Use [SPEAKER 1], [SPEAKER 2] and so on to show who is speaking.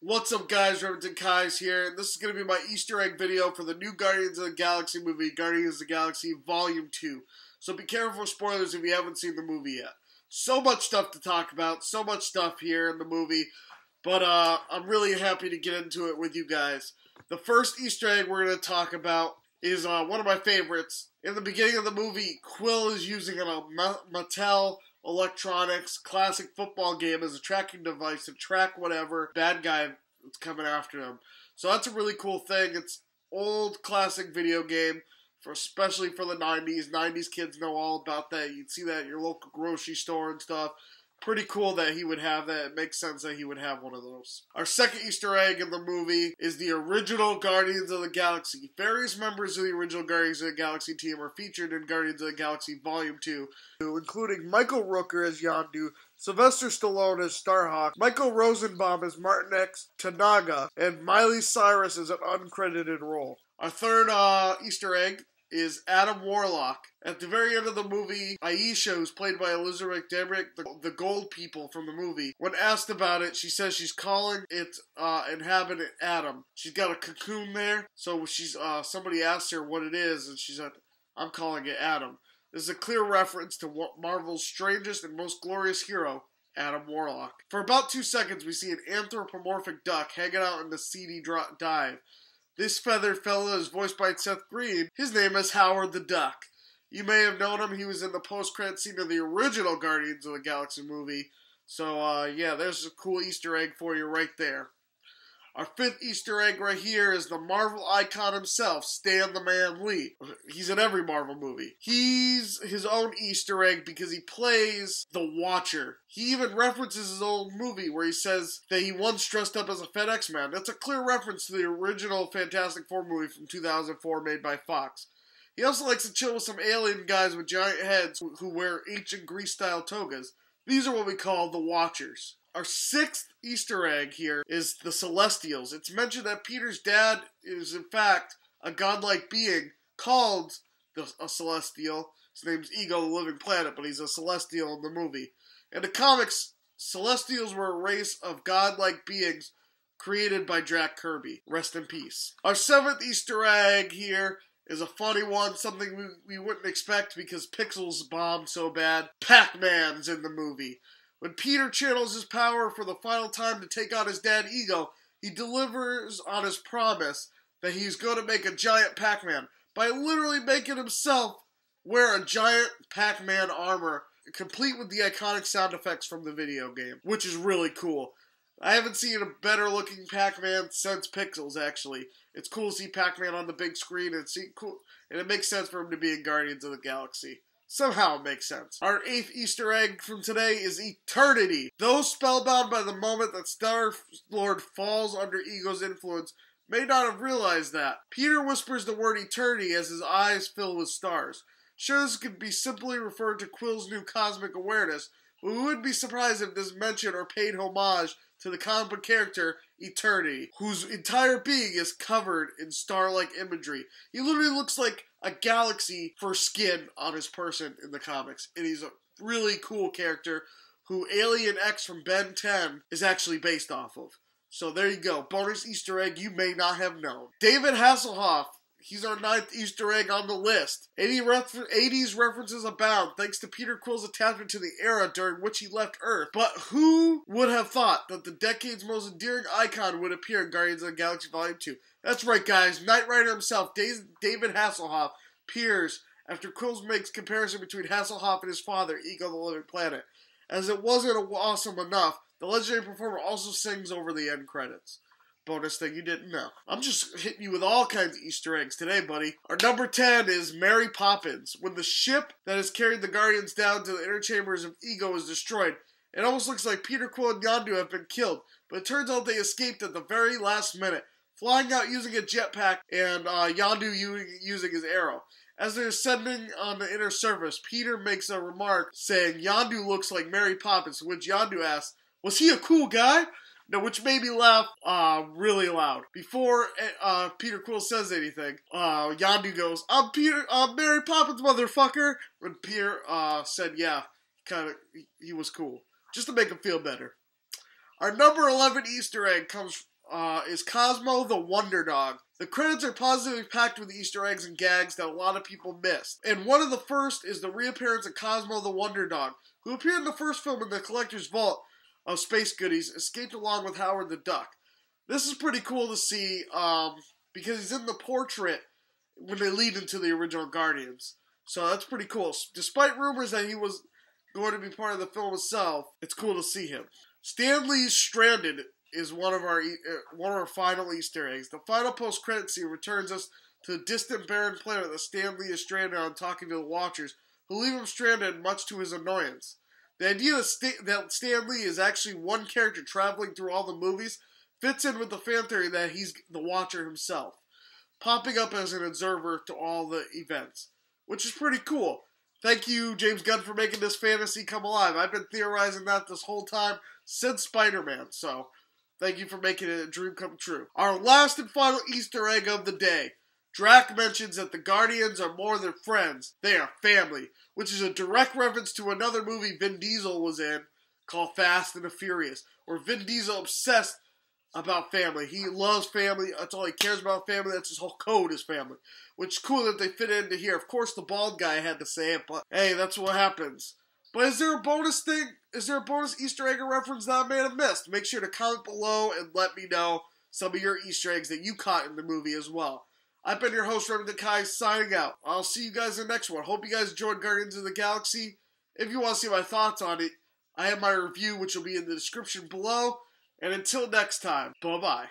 [SPEAKER 1] What's up guys, Remington Keyes here, and this is going to be my Easter egg video for the new Guardians of the Galaxy movie, Guardians of the Galaxy Volume 2. So be careful for spoilers if you haven't seen the movie yet. So much stuff to talk about, so much stuff here in the movie, but I'm really happy to get into it with you guys. The first Easter egg we're going to talk about is one of my favorites. In the beginning of the movie, Quill is using a Mattel Electronics classic football game as a tracking device to track whatever bad guy that's coming after him. So that's a really cool thing. It's old classic video game, especially for the 90s. 90s kids know all about that. You'd see that at your local grocery store and stuff. Pretty cool that he would have that. It makes sense that he would have one of those. Our second Easter egg in the movie is the original Guardians of the Galaxy. Various members of the original Guardians of the Galaxy team are featured in Guardians of the Galaxy Volume 2, including Michael Rooker as Yondu, Sylvester Stallone as Starhawk, Michael Rosenbaum as Martin X Tanaga, and Miley Cyrus as an uncredited role. Our third Easter egg is Adam Warlock. At the very end of the movie, Aisha, who's played by Elizabeth Debicki, the gold people from the movie, when asked about it, she says she's calling it inhabitant Adam. She's got a cocoon there, so she's somebody asked her what it is, and she said, "I'm calling it Adam." This is a clear reference to Marvel's strangest and most glorious hero, Adam Warlock. For about 2 seconds, we see an anthropomorphic duck hanging out in the seedy dive. This feathered fellow is voiced by Seth Green. His name is Howard the Duck. You may have known him. He was in the post-credit scene of the original Guardians of the Galaxy movie. So, yeah, there's a cool Easter egg for you right there. Our fifth Easter egg right here is the Marvel icon himself, Stan the Man Lee. He's in every Marvel movie. He's his own Easter egg because he plays the Watcher. He even references his old movie where he says that he once dressed up as a FedEx man. That's a clear reference to the original Fantastic Four movie from 2004 made by Fox. He also likes to chill with some alien guys with giant heads who wear ancient Greece-style togas. These are what we call the Watchers. Our sixth Easter egg here is the Celestials. It's mentioned that Peter's dad is, in fact, a godlike being called a Celestial. His name's Ego, the Living Planet, but he's a Celestial in the movie. In the comics, Celestials were a race of godlike beings created by Jack Kirby. Rest in peace. Our seventh Easter egg here is a funny one, something we wouldn't expect because Pixels bombed so bad. Pac-Man's in the movie. When Peter channels his power for the final time to take on his dad, Ego, he delivers on his promise that he's going to make a giant Pac-Man by literally making himself wear a giant Pac-Man armor, complete with the iconic sound effects from the video game, which is really cool. I haven't seen a better looking Pac-Man since Pixels, actually. It's cool to see Pac-Man on the big screen, and it makes sense for him to be in Guardians of the Galaxy. Somehow it makes sense. Our eighth Easter egg from today is eternity. Those spellbound by the moment that Star-Lord falls under Ego's influence may not have realized that. Peter whispers the word eternity as his eyes fill with stars. Sure, this could be simply referred to Quill's new cosmic awareness, but we wouldn't be surprised if this mentioned or paid homage to the comic book character Eternity, whose entire being is covered in star-like imagery. He literally looks like a galaxy for skin on his person in the comics, and he's a really cool character who Alien X from Ben 10 is actually based off of. So there you go, bonus Easter egg you may not have known. David Hasselhoff. He's our ninth Easter egg on the list. 80s references abound thanks to Peter Quill's attachment to the era during which he left Earth. But who would have thought that the decade's most endearing icon would appear in Guardians of the Galaxy Volume 2? That's right, guys. Knight Rider himself, David Hasselhoff, appears after Quill makes comparison between Hasselhoff and his father, Ego the Living Planet. As it wasn't awesome enough, the legendary performer also sings over the end credits. Bonus thing you didn't know. I'm just hitting you with all kinds of Easter eggs today, buddy. Our number 10 is Mary Poppins. When the ship that has carried the Guardians down to the inner chambers of Ego is destroyed, it almost looks like Peter Quill and Yondu have been killed, but it turns out they escaped at the very last minute, flying out using a jetpack and Yondu using his arrow. As they're ascending on the inner surface, Peter makes a remark saying Yondu looks like Mary Poppins, to which Yondu asks, "Was he a cool guy?" No, which made me laugh really loud. Before Peter Quill says anything, Yondu goes, I'm Mary Poppins, motherfucker." When Peter said, yeah, he was cool. Just to make him feel better. Our number 11 Easter egg comes is Cosmo the Wonder Dog. The credits are positively packed with Easter eggs and gags that a lot of people missed. And one of the first is the reappearance of Cosmo the Wonder Dog, who appeared in the first film in the collector's vault of space goodies, escaped along with Howard the Duck. This is pretty cool to see, because he's in the portrait when they lead into the original Guardians. So that's pretty cool. Despite rumors that he was going to be part of the film itself, it's cool to see him. Stan Lee's Stranded is one of our final Easter eggs. The final post-credit scene returns us to the distant barren planet that Stan Lee is stranded on, talking to the Watchers, who leave him stranded much to his annoyance. The idea that Stan Lee is actually one character traveling through all the movies fits in with the fan theory that he's the Watcher himself, popping up as an observer to all the events, which is pretty cool. Thank you, James Gunn, for making this fantasy come alive. I've been theorizing that this whole time since Spider-Man, so thank you for making it a dream come true. Our last and final Easter egg of the day. Drac mentions that the Guardians are more than friends. They are family, which is a direct reference to another movie Vin Diesel was in called Fast and the Furious, where Vin Diesel obsessed about family. He loves family. That's all he cares about, family. That's his whole code is family. Which is cool that they fit into here. Of course, the bald guy had to say it, but hey, that's what happens. But is there a bonus thing? Is there a bonus Easter egg or reference that I may have missed? Make sure to comment below and let me know some of your Easter eggs that you caught in the movie as well. I've been your host, Remington Keyes, signing out. I'll see you guys in the next one. Hope you guys enjoyed Guardians of the Galaxy. If you want to see my thoughts on it, I have my review, which will be in the description below. And until next time, bye-bye.